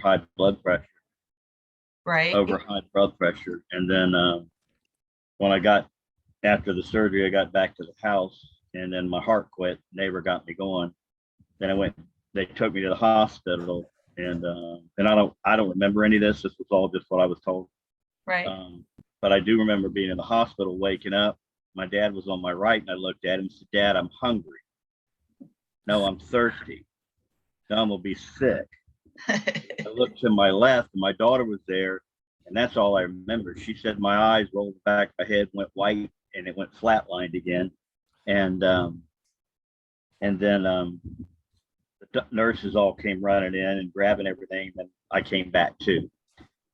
high blood pressure. Right. Over high blood pressure. And then when after the surgery, I got back to the house, and then my heart quit. Neighbor got me going. Then they took me to the hospital, and I don't remember any of this. This was all just what I was told. Right. But I do remember being in the hospital, waking up. My dad was on my right, and I looked at him and said, "Dad, I'm hungry." "No, I'm thirsty." "No, I'm gonna be sick." I looked to my left, and my daughter was there, and that's all I remember. She said my eyes rolled back, my head went white, and it went flatlined again. And then the nurses all came running in and grabbing everything, and I came back too.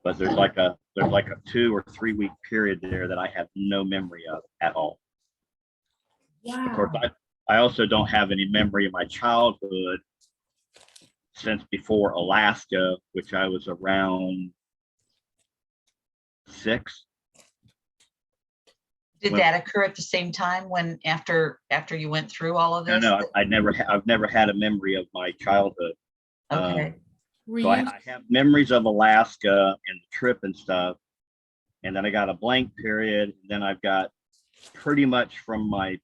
But there's like a 2 or 3 week period there that I have no memory of at all. Wow. Of course, I also don't have any memory of my childhood since before Alaska, which I was around 6. Did that occur at the same time after you went through all of this? No, I've never had a memory of my childhood. Okay. So I have memories of Alaska and the trip and stuff. And then I got a blank period. And then I've got pretty much from my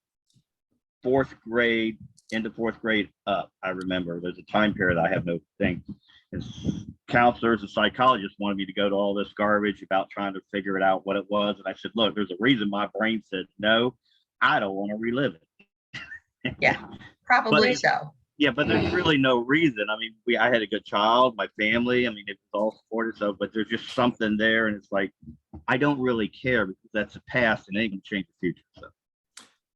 4th grade into 4th grade up. I remember there's a time period I have no thing. And counselors and psychologists wanted me to go to all this garbage about trying to figure it out what it was. And I said, look, there's a reason my brain said, no, I don't want to relive it. Yeah, probably so. Yeah, but there's really no reason. I mean, I had a good child, my family. I mean, it was all supported. So, but there's just something there, and it's like I don't really care because that's the past, and it ain't gonna change the future. So,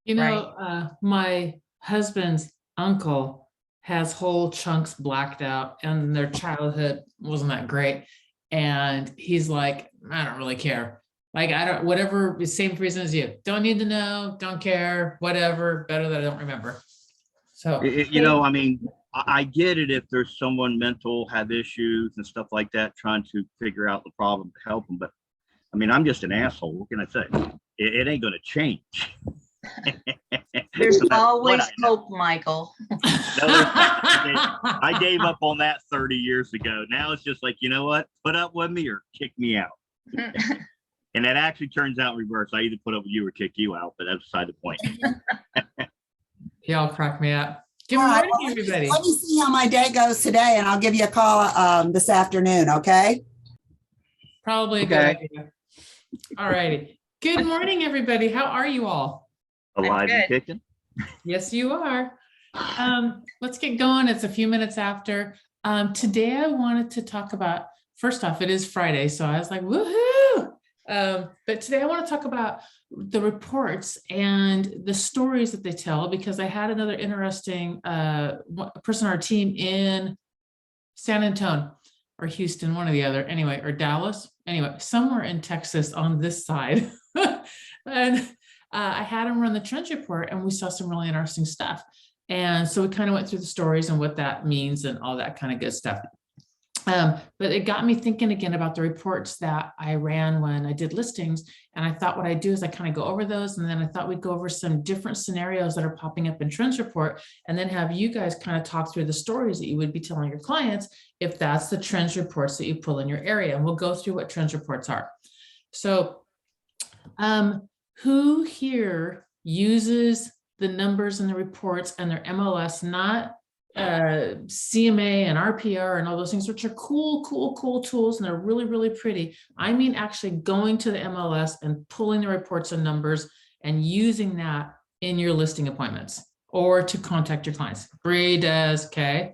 You know, my husband's uncle has whole chunks blacked out, and their childhood wasn't that great. And he's like, I don't really care. Like, I don't, whatever, the same reason as you. Don't need to know, don't care, whatever. Better that I don't remember. So, you know, I mean, I get it if there's someone mental, have issues and stuff like that, trying to figure out the problem to help them. But I mean, I'm just an asshole. What can I say? It ain't going to change. There's always hope, Michael. No, I gave up on that 30 years ago. Now it's just like, you know what? Put up with me or kick me out. And that actually turns out reverse. I either put up with you or kick you out, but that's beside the point. Y'all crack me up. Good morning, everybody. Let me see how my day goes today, and I'll give you a call this afternoon, okay? Probably a good idea. All righty. Good morning, everybody. How are you all? Alive and kicking? Yes, you are. Let's get going. It's a few minutes after. Today, I wanted to talk about, first off, it is Friday, so I was like, woohoo! But today I want to talk about the reports and the stories that they tell, because I had another interesting person on our team in San Antonio or Houston, one or the other, anyway, or Dallas, anyway, somewhere in Texas on this side. And I had him run the trends report, and we saw some really interesting stuff. And so we kind of went through the stories and what that means and all that kind of good stuff. But it got me thinking again about the reports that I ran when I did listings. And I thought what I'd do is I kind of go over those. And then I thought we'd go over some different scenarios that are popping up in Trends Report, and then have you guys kind of talk through the stories that you would be telling your clients if that's the Trends Reports that you pull in your area. And we'll go through what Trends Reports are. So who here uses the numbers in the reports and their MLS, not CMA and RPR and all those things, which are cool tools, and they're really, really pretty. I mean, actually going to the MLS and pulling the reports and numbers and using that in your listing appointments or to contact your clients. Bree does, okay?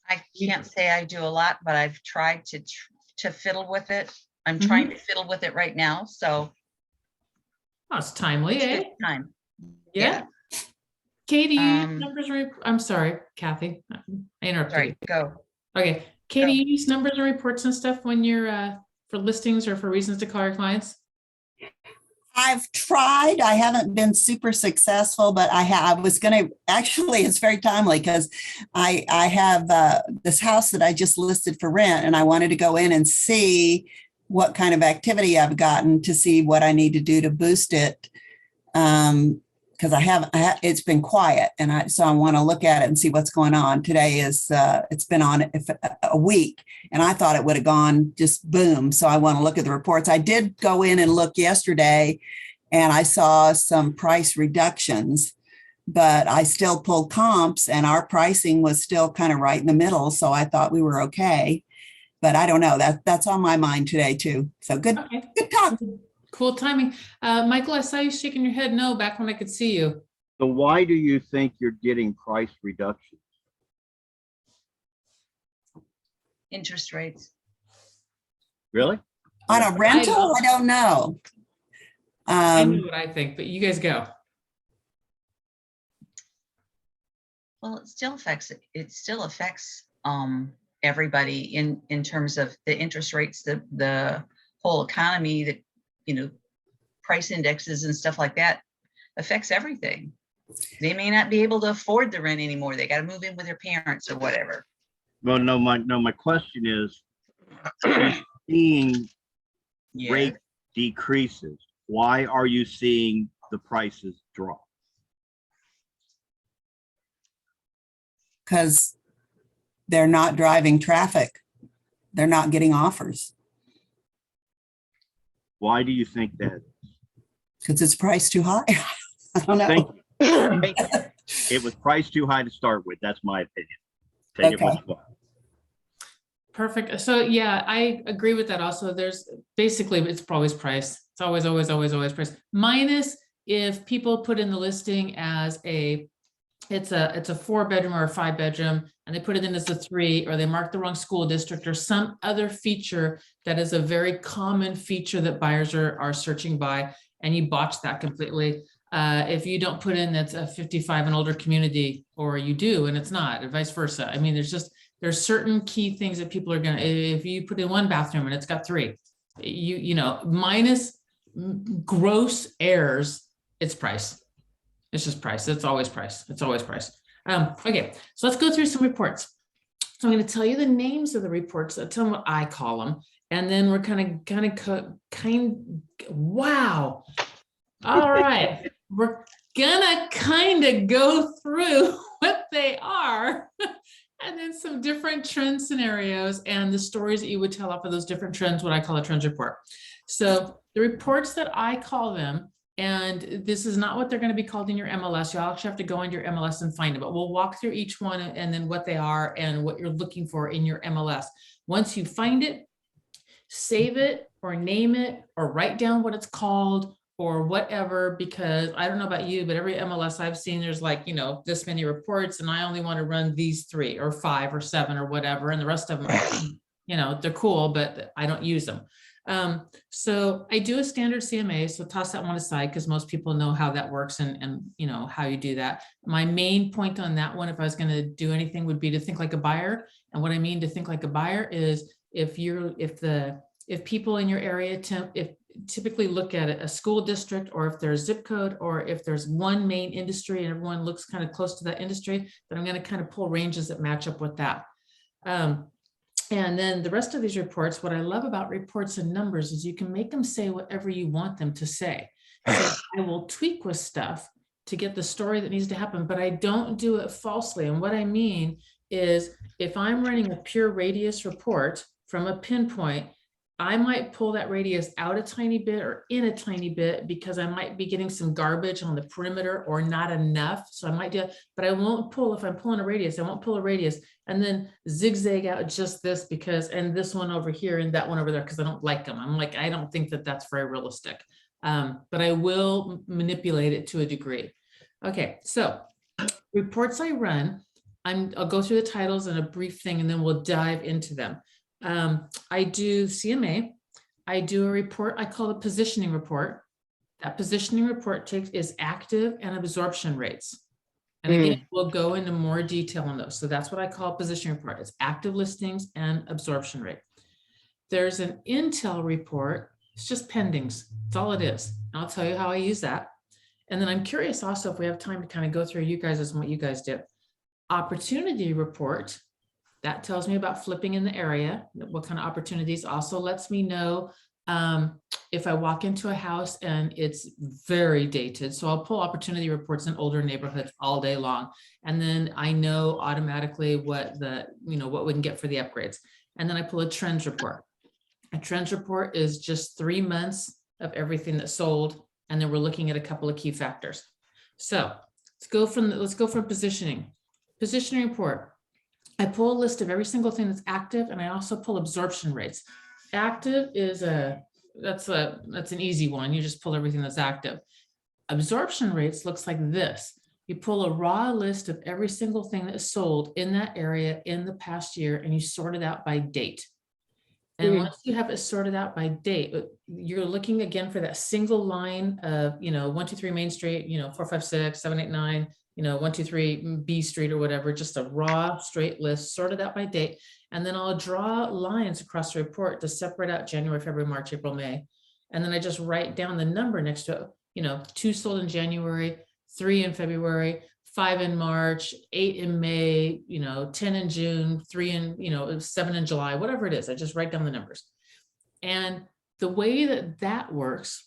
I can't say I do a lot, but I've tried to fiddle with it. I'm trying to fiddle with it right now. So that's timely, eh? Time. Yeah. Katie, numbers. I'm sorry, Kathy. I interrupted. Sorry, go. Okay, Katie, you use numbers and reports and stuff when you're for listings or for reasons to call your clients? I've tried. I haven't been super successful, but I was going to, actually, it's very timely because I have this house that I just listed for rent, and I wanted to go in and see what kind of activity I've gotten to see what I need to do to boost it. because it's been quiet, and so I want to look at it and see what's going on. Today is it's been on a week, and I thought it would have gone just boom. So I want to look at the reports. I did go in and look yesterday, and I saw some price reductions, but I still pulled comps, and our pricing was still kind of right in the middle. So I thought we were okay, but I don't know. That's on my mind today too. So good talk. Cool timing. Michael, I saw you shaking your head no back when I could see you. So why do you think you're getting price reductions? Interest rates. Really? On a rental, I don't know. I know what I think, but you guys go. Well, it still affects everybody in terms of the interest rates, the whole economy, that, you know, price indexes and stuff like that affects everything. They may not be able to afford the rent anymore. They got to move in with their parents or whatever. Well, no, my question is, seeing Yeah. rate decreases, why are you seeing the prices drop? Because they're not driving traffic. They're not getting offers Why do you think that is? because it's priced too high. I don't know. Thank you. It was priced too high to start with. That's my opinion. Take it Okay. what you want. Perfect. So yeah, I agree with that also. There's basically, it's always price. It's always price. Minus if people put in the listing as it's a 4-bedroom or a 5-bedroom, and they put it in as a 3, or they mark the wrong school district or some other feature that is a very common feature that buyers are searching by, and you botch that completely. If you don't put in that's a 55 and older community, or you do and it's not, and vice versa. I mean, there's certain key things that people are gonna, if you put in 1 bathroom and it's got 3, you know, minus gross errors, it's price. It's just price. It's always price. It's always price. Okay, so let's go through some reports. So I'm going to tell you the names of the reports. I'll tell them what I call them, and then we're wow. All right, we're gonna kind of go through what they are, and then some different trend scenarios and the stories that you would tell off of those different trends. What I call a trends report. So the reports that I call them. And this is not what they're going to be called in your MLS. You'll actually have to go into your MLS and find it, but we'll walk through each one and then what they are and what you're looking for in your MLS. Once you find it, save it or name it or write down what it's called or whatever, because I don't know about you, but every MLS I've seen, there's like, you know, this many reports, and I only want to run these 3 or 5 or 7 or whatever. And the rest of them are, you know, they're cool, but I don't use them. So I do a standard CMA, so toss that one aside because most people know how that works and you know how you do that. My main point on that one, if I was going to do anything, would be to think like a buyer. And what I mean to think like a buyer is if people in your area typically look at a school district, or if there's zip code, or if there's one main industry and everyone looks kind of close to that industry, then I'm going to kind of pull ranges that match up with that. And then the rest of these reports, what I love about reports and numbers is you can make them say whatever you want them to say. So I will tweak with stuff to get the story that needs to happen, but I don't do it falsely. And what I mean is if I'm running a pure radius report from a pinpoint, I might pull that radius out a tiny bit or in a tiny bit because I might be getting some garbage on the perimeter or not enough. So I might do it, but I won't pull, if I'm pulling a radius, I won't pull a radius and then zigzag out just this because, and this one over here and that one over there, because I don't like them. I'm like, I don't think that that's very realistic, but I will manipulate it to a degree. Okay, so reports I run, I'll go through the titles and a brief thing, and then we'll dive into them. I do CMA. I do a report I call a positioning report. That positioning report is active and absorption rates. And again, we'll go into more detail on those. So that's what I call a positioning report. It's active listings and absorption rate. There's an intel report. It's just pendings. That's all it is. And I'll tell you how I use that. And then I'm curious also if we have time to kind of go through you guys and what you guys did. Opportunity report. That tells me about flipping in the area, what kind of opportunities. Also lets me know If I walk into a house and it's very dated, so I'll pull opportunity reports in older neighborhoods all day long. And then I know automatically what what we can get for the upgrades. And then I pull a trends report. A trends report is just 3 months of everything that's sold. And then we're looking at a couple of key factors. So let's go from positioning. Positioning report. I pull a list of every single thing that's active, and I also pull absorption rates. Active is that's an easy one. You just pull everything that's active. Absorption rates looks like this. You pull a raw list of every single thing that is sold in that area in the past year, and you sort it out by date. And once you have it sorted out by date, you're looking again for that single line of, 123 Main Street, 456, 789, 123 B Street or whatever, just a raw straight list sorted out by date. And then I'll draw lines across the report to separate out January, February, March, April, May. And then I just write down the number next to it, 2 sold in January, 3 in February, 5 in March, 8 in May, 10 in June, 3 in, 7 in July, whatever it is. I just write down the numbers. And the way that works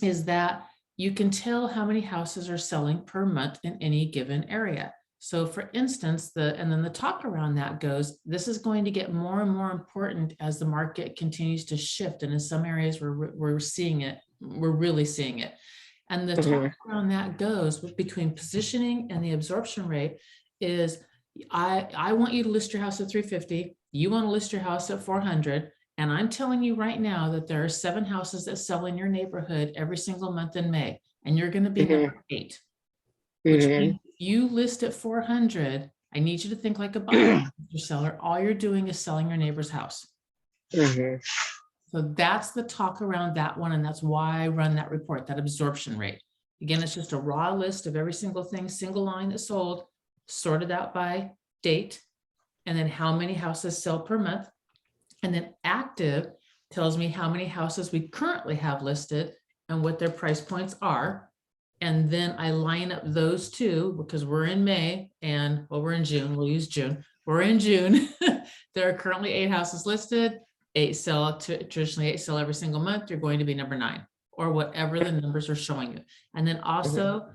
is that you can tell how many houses are selling per month in any given area. So for instance, and then the talk around that goes, this is going to get more and more important as the market continues to shift. And in some areas we're seeing it, we're really seeing it. And the talk around that goes between positioning and the absorption rate is I want you to list your house at 350. You want to list your house at 400. And I'm telling you right now that there are 7 houses that sell in your neighborhood every single month in May. And you're going to be number 8. Which means if you list at 400, I need you to think like a buyer seller. All you're doing is selling your neighbor's house. So that's the talk around that one. And that's why I run that report, that absorption rate. Again, it's just a raw list of every single thing, single line that sold, sorted out by date, and then how many houses sell per month. And then active tells me how many houses we currently have listed and what their price points are. And then I line up those two because we're in May and we're in June. We'll use June. We're in June. There are currently 8 houses listed. 8 sell, traditionally 8 sell every single month. You're going to be number 9 or whatever the numbers are showing you. And then also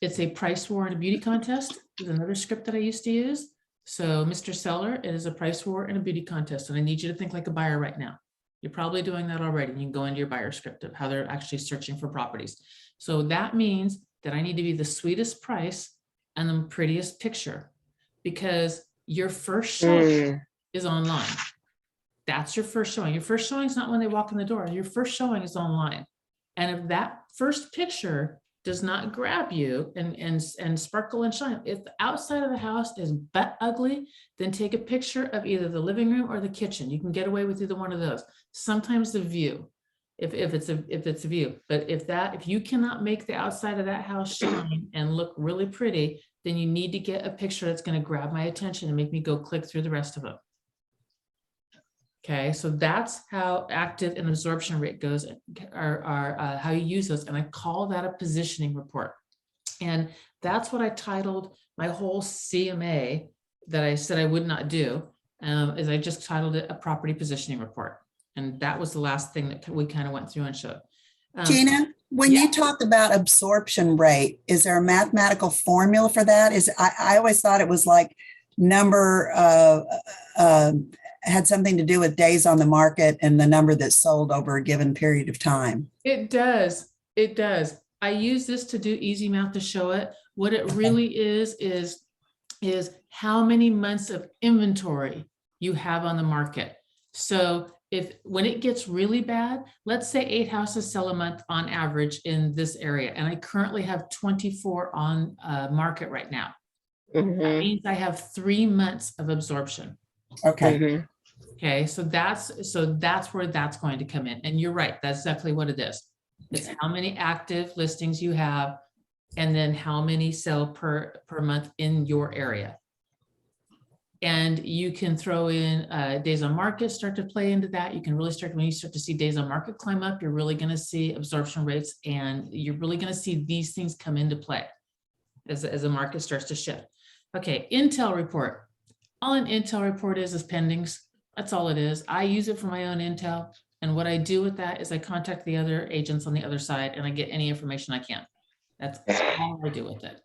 it's a price war and a beauty contest is another script that I used to use. So Mr. Seller, it is a price war and a beauty contest. And I need you to think like a buyer right now. You're probably doing that already. You can go into your buyer script of how they're actually searching for properties. So that means that I need to be the sweetest price and the prettiest picture because your first showing is online. That's your first showing. Your first showing is not when they walk in the door. Your first showing is online. And if that first picture does not grab you and sparkle and shine, if the outside of the house is butt ugly, then take a picture of either the living room or the kitchen. You can get away with either one of those. Sometimes the view, if it's a view, but if you cannot make the outside of that house shine and look really pretty, then you need to get a picture that's going to grab my attention and make me go click through the rest of them. Okay, so that's how active and absorption rate goes, are how you use those. And I call that a positioning report. And that's what I titled my whole CMA that I said I would not do, is I just titled it a property positioning report. And that was the last thing that we kind of went through and showed. Gina, when you talk about absorption rate, is there a mathematical formula for that? I always thought it was like number had something to do with days on the market and the number that sold over a given period of time. It does. It does. I use this to do easy math to show it. What it really is how many months of inventory you have on the market. So when it gets really bad, let's say 8 houses sell a month on average in this area, and I currently have 24 on market right now. That means I have 3 months of absorption. Okay. Okay, so that's where that's going to come in. And you're right, that's exactly what it is. It's how many active listings you have, and then how many sell per month in your area. And you can throw in days on market, start to play into that. You can really start, when you start to see days on market climb up, you're really going to see absorption rates, and you're really going to see these things come into play as the market starts to shift. Okay, Intel report. All an Intel report is pendings. That's all it is. I use it for my own intel. And what I do with that is I contact the other agents on the other side and I get any information I can. That's all I do with it.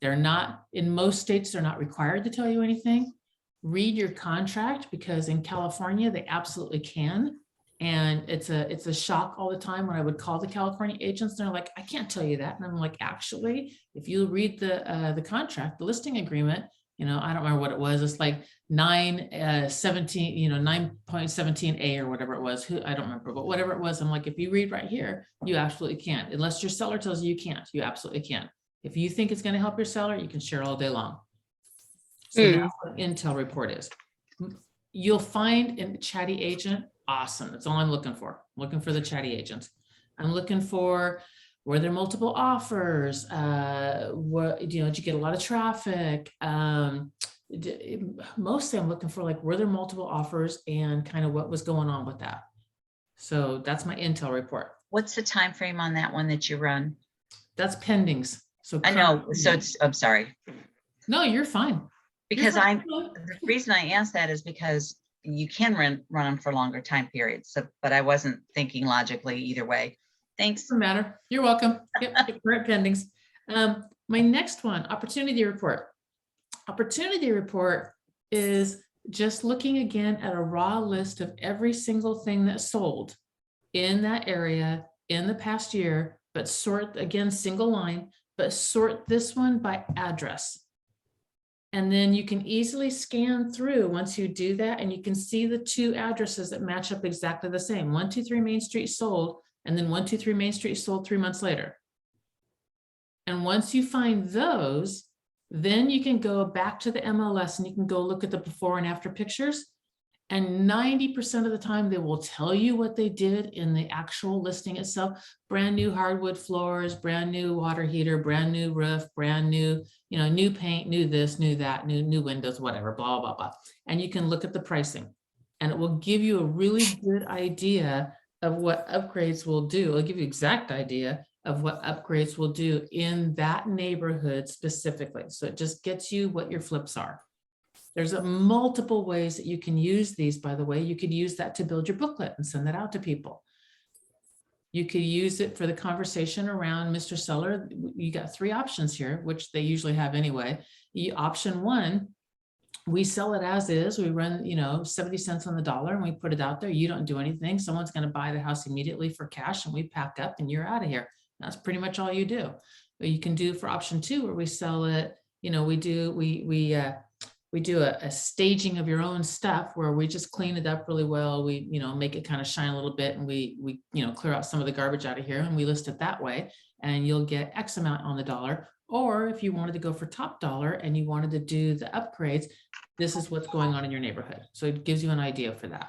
They're not, in most states, they're not required to tell you anything. Read your contract, because in California, they absolutely can. And it's a shock all the time when I would call the California agents. They're like, I can't tell you that. And I'm like, actually, if you read the contract, the listing agreement, I don't remember what it was. It's like 917, 9.17a or whatever it was. I don't remember, but whatever it was, I'm like, if you read right here, you absolutely can't. Unless your seller tells you you can't, you absolutely can't. If you think it's going to help your seller, you can share all day long. So that's what an intel report is. You'll find in chatty agent, awesome. That's all I'm looking for. I'm looking for the chatty agents. I'm looking for, were there multiple offers? Did you get a lot of traffic? Mostly I'm looking for were there multiple offers and kind of what was going on with that. So that's my intel report. What's the time frame on that one that you run? That's pendings. So I know. So I'm sorry. No, you're fine. Because the reason I asked that is because you can run them for longer time periods. So, but I wasn't thinking logically either way. Thanks. Doesn't matter. You're welcome. Yep, current pendings. My next one, opportunity report. Opportunity report is just looking again at a raw list of every single thing that sold in that area in the past year, but sort, again, single line, but sort this one by address. And then you can easily scan through once you do that, and you can see the two addresses that match up exactly the same. 123 Main Street sold, and then 123 Main Street sold 3 months later. And once you find those, then you can go back to the MLS and you can go look at the before and after pictures. And 90% of the time, they will tell you what they did in the actual listing itself. Brand new hardwood floors, brand new water heater, brand new roof, brand new, new paint, new this, new that, new windows, whatever, blah, blah, blah. And you can look at the pricing and it will give you a really good idea of what upgrades will do. It'll give you exact idea of what upgrades will do in that neighborhood specifically. So it just gets you what your flips are. There's multiple ways that you can use these, by the way. You could use that to build your booklet and send that out to people. You could use it for the conversation around Mr. Seller. You got 3 options here, which they usually have anyway. Option 1, we sell it as is. We run, 70 cents on the dollar and we put it out there. You don't do anything. Someone's going to buy the house immediately for cash and we pack up and you're out of here. That's pretty much all you do. But you can do for option 2, where we sell it, we do a staging of your own stuff where we just clean it up really well. We, make it kind of shine a little bit and we clear out some of the garbage out of here and we list it that way and you'll get X amount on the dollar. Or if you wanted to go for top dollar and you wanted to do the upgrades, this is what's going on in your neighborhood. So it gives you an idea for that.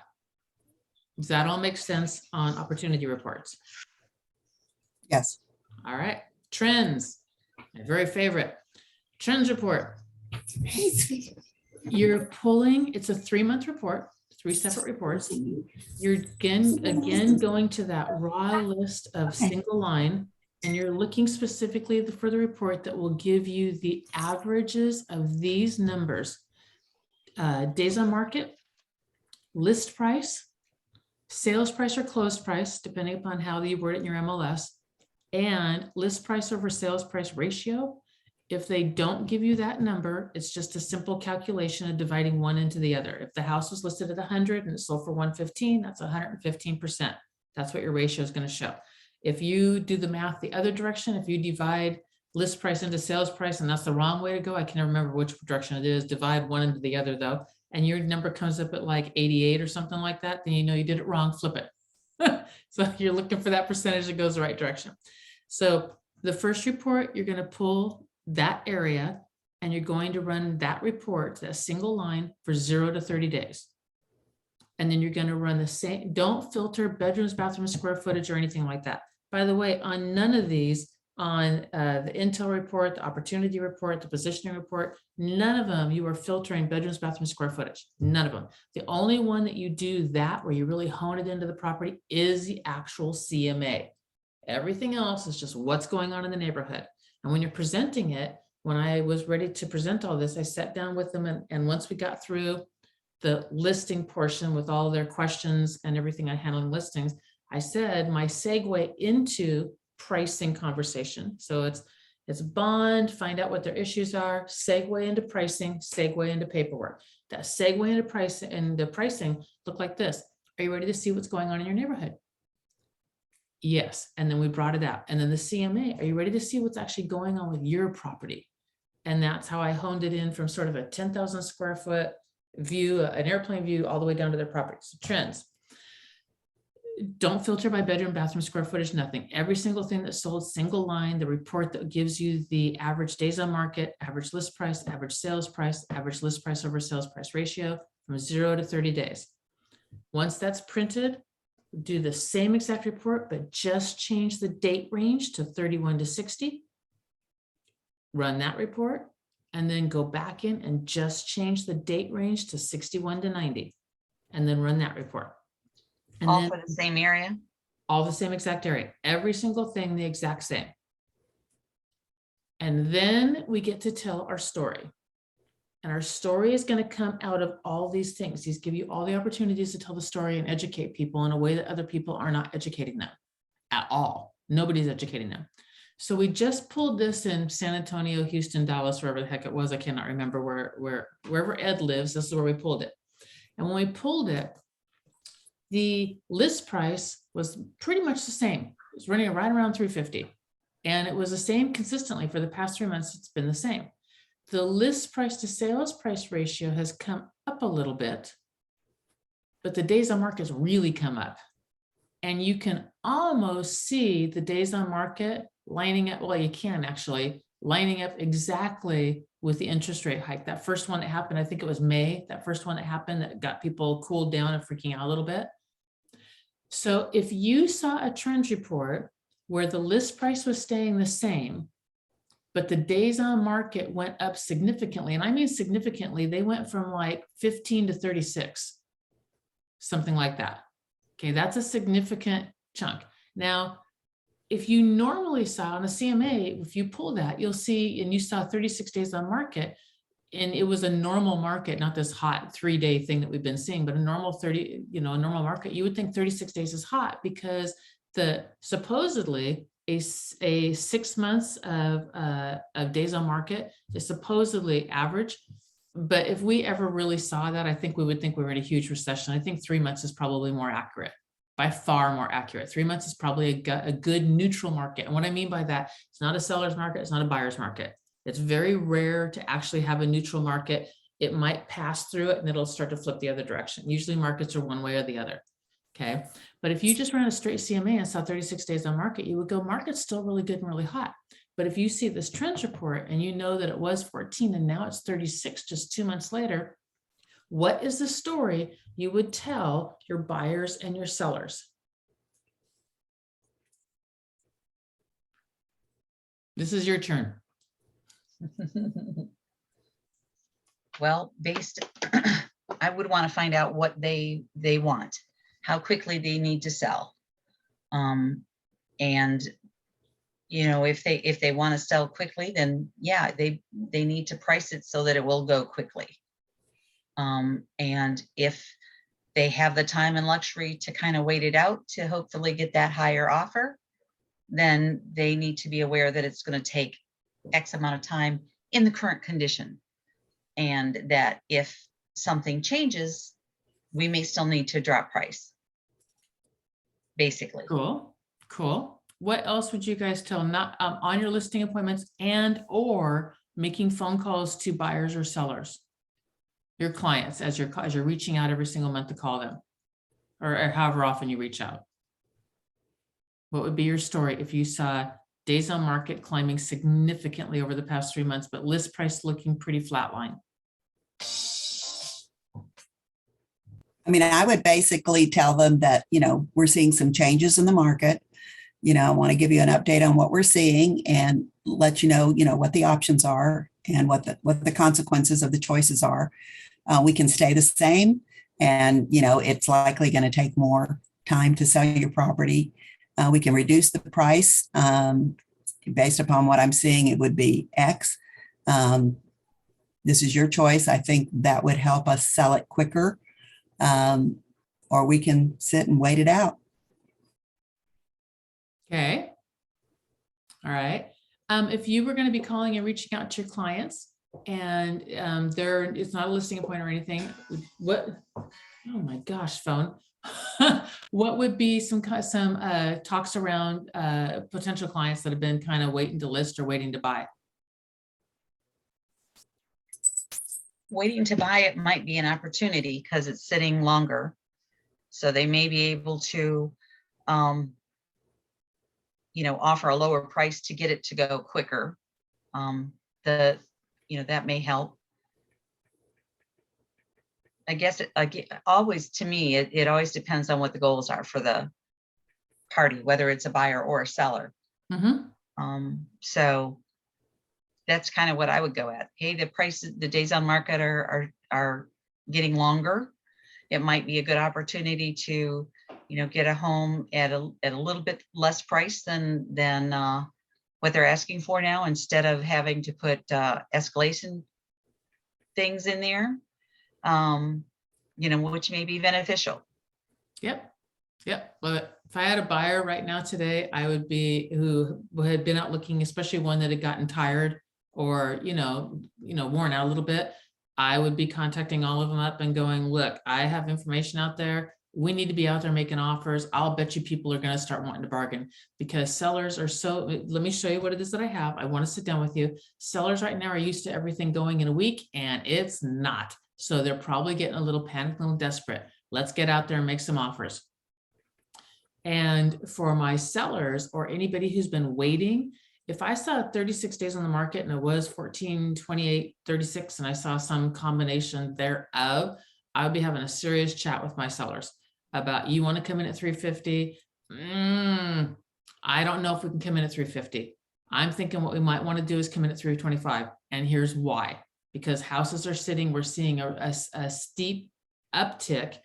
Does that all make sense on opportunity reports? Yes. All right. Trends, my very favorite. Trends report. You're pulling, it's a 3-month report, 3 separate reports. You're again going to that raw list of single line, and you're looking specifically for the report that will give you the averages of these numbers. Days on market, list price, sales price or close price, depending upon how you word it in your MLS, and list price over sales price ratio. If they don't give you that number, it's just a simple calculation of dividing one into the other. If the house was listed at 100 and it sold for 115, that's 115%. That's what your ratio is going to show. If you do the math the other direction, if you divide list price into sales price, and that's the wrong way to go, I can never remember which direction it is, divide one into the other though, and your number comes up at like 88 or something like that, then you know you did it wrong, flip it. So you're looking for that percentage that goes the right direction. So the first report, you're going to pull that area and you're going to run that report, that single line, for 0 to 30 days. And then you're going to run the same, don't filter bedrooms, bathrooms, square footage, or anything like that. By the way, on none of these, on the intel report, the opportunity report, the positioning report, none of them you are filtering bedrooms, bathrooms, square footage, none of them. The only one that you do that where you really hone it into the property is the actual CMA. Everything else is just what's going on in the neighborhood. And when you're presenting it, when I was ready to present all this, I sat down with them and once we got through the listing portion with all their questions and everything on handling listings, I said my segue into pricing conversation. So it's bond, find out what their issues are, segue into pricing, segue into paperwork. That segue into pricing look like this. Are you ready to see what's going on in your neighborhood? Yes. And then we brought it out. And then the CMA, are you ready to see what's actually going on with your property? And that's how I honed it in from sort of a 10,000 square foot view, an airplane view, all the way down to their properties. Trends. Don't filter by bedroom, bathroom, square footage, nothing. Every single thing that's sold, single line, the report that gives you the average days on market, average list price, average sales price, average list price over sales price ratio from 0 to 30 days. Once that's printed, do the same exact report, but just change the date range to 31 to 60. Run that report, and then go back in and just change the date range to 61 to 90, and then run that report. And All then for the same area? all the same exact area, every single thing the exact same. And then we get to tell our story. And our story is going to come out of all these things. These give you all the opportunities to tell the story and educate people in a way that other people are not educating them at all. Nobody's educating them. So we just pulled this in San Antonio, Houston, Dallas, wherever the heck it was. I cannot remember wherever Ed lives. This is where we pulled it. And when we pulled it, the list price was pretty much the same. It was running right around 350. And it was the same consistently for the past 3 months. It's been the same. The list price to sales price ratio has come up a little bit, but the days on market has really come up. And you can almost see the days on market lining up. Well, you can actually lining up exactly with the interest rate hike. That first one that happened, I think it was May, that first one that happened that got people cooled down and freaking out a little bit. So if you saw a trends report where the list price was staying the same, but the days on market went up significantly, and I mean significantly, they went from like 15 to 36, something like that. Okay, that's a significant chunk. Now, if you normally saw on a CMA, if you pull that, you'll see, and you saw 36 days on market, and it was a normal market, not this hot 3-day thing that we've been seeing, but a normal a normal market, you would think 36 days is hot because the supposedly a 6 months of days on market is supposedly average. But if we ever really saw that, I think we would think we were in a huge recession. I think 3 months is probably more accurate, by far more accurate. 3 months is probably a good neutral market. And what I mean by that, it's not a seller's market, it's not a buyer's market. It's very rare to actually have a neutral market. It might pass through it and it'll start to flip the other direction. Usually markets are one way or the other. Okay. But if you just ran a straight CMA and saw 36 days on market, you would go, market's still really good and really hot. But if you see this trends report and you know that it was 14 and now it's 36 just 2 months later, what is the story you would tell your buyers and your sellers? This is your turn. Well, I would want to find out what they want, how quickly they need to sell. And if they want to sell quickly, then yeah, they need to price it so that it will go quickly. And if they have the time and luxury to kind of wait it out to hopefully get that higher offer, then they need to be aware that it's going to take X amount of time in the current condition. And that if something changes, we may still need to drop price. Basically. Cool. What else would you guys tell not on your listing appointments and or making phone calls to buyers or sellers, your clients, as you're reaching out every single month to call them, or however often you reach out? What would be your story if you saw days on market climbing significantly over the past 3 months, but list price looking pretty flatline? I mean, I would basically tell them that, we're seeing some changes in the market. I want to give you an update on what we're seeing and let you know, what the options are and what the consequences of the choices are. We can stay the same and, it's likely going to take more time to sell your property. We can reduce the price based upon what I'm seeing. It would be X. this is your choice. I think that would help us sell it quicker. Or we can sit and wait it out. Okay. All right. If you were going to be calling and reaching out to your clients and it's not a listing appointment or anything, what, oh my gosh, phone. What would be some talks around potential clients that have been kind of waiting to list or waiting to buy? Waiting to buy it might be an opportunity because it's sitting longer. So they may be able to, offer a lower price to get it to go quicker. That may help. I guess always, to me, it always depends on what the goals are for the party, whether it's a buyer or a seller. Mm-hmm. So that's kind of what I would go at. Hey, the days on market are getting longer. It might be a good opportunity to, get a home at a little bit less price than what they're asking for now, instead of having to put escalation things in there, which may be beneficial. Yep. Love it. If I had a buyer right now today, I would be who had been out looking, especially one that had gotten tired or, worn out a little bit. I would be contacting all of them up and going, look, I have information out there. We need to be out there making offers. I'll bet you people are going to start wanting to bargain because sellers are let me show you what it is that I have. I want to sit down with you. Sellers right now are used to everything going in a week, and it's not. So they're probably getting a little panicked, a little desperate. Let's get out there and make some offers. And for my sellers or anybody who's been waiting, if I saw 36 days on the market and it was 14, 28, 36, and I saw some combination thereof, I would be having a serious chat with my sellers about, you want to come in at 350? I don't know if we can come in at 350. I'm thinking what we might want to do is come in at 325. And here's why. Because houses are sitting, we're seeing a steep uptick,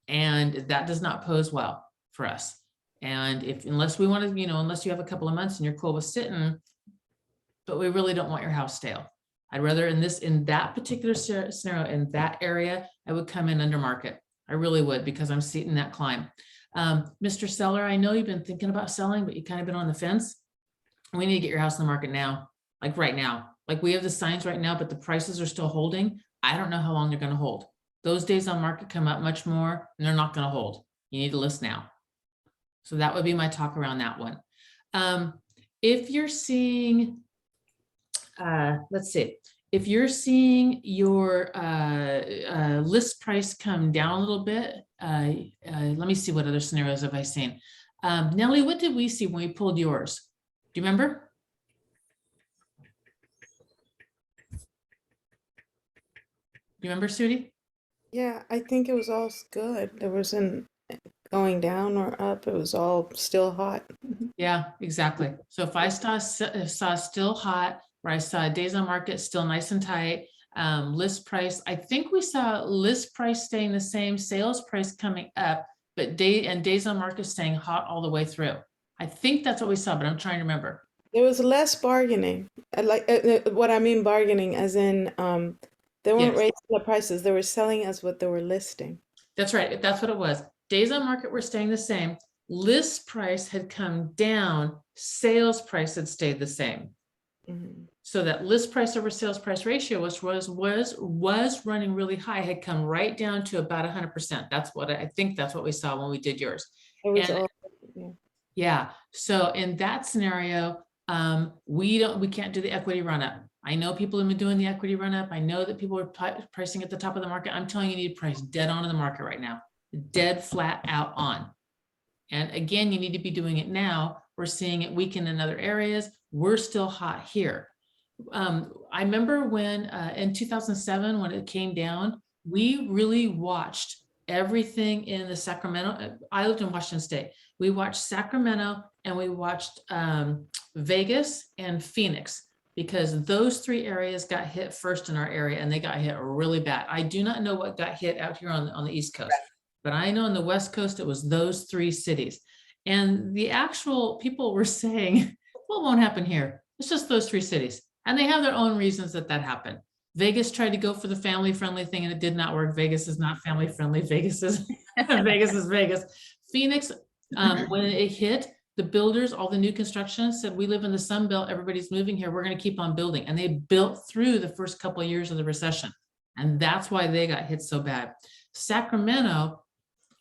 and that does not pose well for us. And unless we want to, unless you have a couple of months and you're cool with sitting, but we really don't want your house stale. I'd rather in that particular scenario, in that area, I would come in under market. I really would, because I'm seeing that climb. Mr. Seller, I know you've been thinking about selling, but you kind of been on the fence. We need to get your house in the market now, like right now. Like we have the signs right now, but the prices are still holding. I don't know how long they're going to hold. Those days on market come up much more, and they're not going to hold. You need to list now. So that would be my talk around that one. If you're seeing, let's see, if you're seeing your list price come down a little bit, let me see what other scenarios have I seen. Nellie, what did we see when we pulled yours? Do you remember? You remember, Sudie? Yeah, I think it was all good. There wasn't going down or up. It was all still hot. Yeah, exactly. So if I saw still hot, where I saw days on market still nice and tight, list price, I think we saw list price staying the same, sales price coming up, but days on market staying hot all the way through. I think that's what we saw, but I'm trying to remember. There was less bargaining. What I mean bargaining, as in they weren't Yes. raising the prices. They were selling us what they were listing. That's right. That's what it was. Days on market were staying the same. List price had come down. Sales price had stayed the same. Mm-hmm. So that list price over sales price ratio was running really high, had come right down to about 100%. That's what I think that's what we saw when we did yours. It was And, all, yeah. yeah. So in that scenario, we can't do the equity run up. I know people have been doing the equity run up. I know that people are pricing at the top of the market. I'm telling you, you need to price dead on in the market right now, dead flat out on. And again, you need to be doing it now. We're seeing it weaken in other areas. We're still hot here. I remember when in 2007, when it came down, we really watched everything in the Sacramento. I lived in Washington State. We watched Sacramento and we watched Vegas and Phoenix, because those three areas got hit first in our area, and they got hit really bad. I do not know what got hit out here on the East Coast, but I know on the West Coast, it was those three cities. And the actual people were saying, what won't happen here? It's just those three cities. And they have their own reasons that happened. Vegas tried to go for the family friendly thing and it did not work. Vegas is not family friendly. Vegas is Vegas is Vegas. Phoenix, when it hit, the builders, all the new construction said, we live in the Sun Belt, everybody's moving here, we're going to keep on building. And they built through the first couple of years of the recession. And that's why they got hit so bad. Sacramento,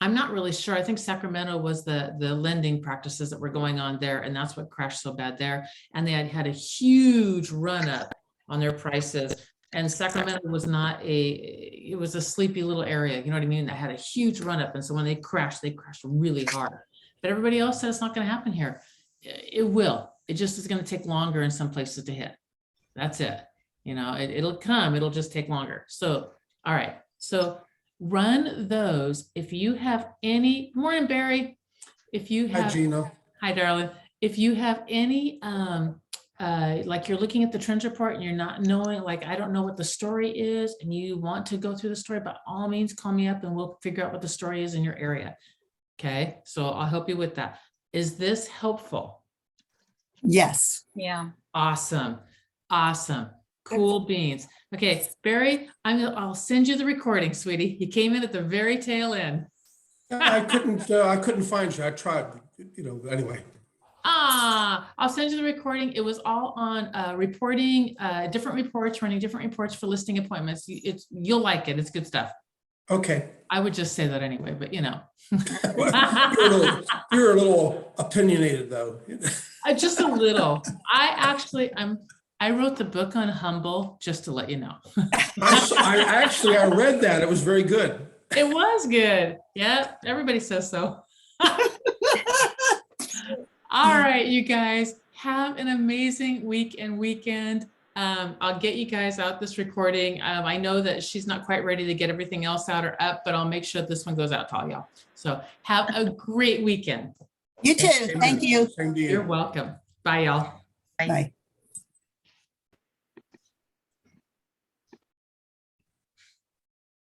I'm not really sure. I think Sacramento was the lending practices that were going on there. And that's what crashed so bad there. And they had a huge run up on their prices. And Sacramento was it was a sleepy little area. You know what I mean? That had a huge run up. And so when they crashed really hard. But everybody else said it's not going to happen here. It will. It just is going to take longer in some places to hit. That's it. You know, it'll come. It'll just take longer. So, all right. So run those. If you have any, morning, Barry. If you have, Hi, Gina. hi, darling. If you have any, like you're looking at the trends report and you're not knowing, like, I don't know what the story is and you want to go through the story, by all means, call me up and we'll figure out what the story is in your area. Okay, so I'll help you with that. Is this helpful? Yes. Yeah. Awesome. Awesome. Cool beans. Okay, Barry, I'll send you the recording, sweetie. You came in at the very tail end. I couldn't find you. I tried, anyway. I'll send you the recording. It was all on reporting, different reports, running different reports for listing appointments. You'll like it. It's good stuff. Okay. I would just say that anyway, but you know. You're a little opinionated though. Just a little. I wrote the book on humble, just to let you know. I read that. It was very good. It was good. Yeah, everybody says so. All right, you guys, have an amazing week and weekend. I'll get you guys out this recording. I know that she's not quite ready to get everything else out or up, but I'll make sure this one goes out to all y'all. So have a great weekend. You too. Thank you. Same to you. You're welcome. Bye, y'all. Bye.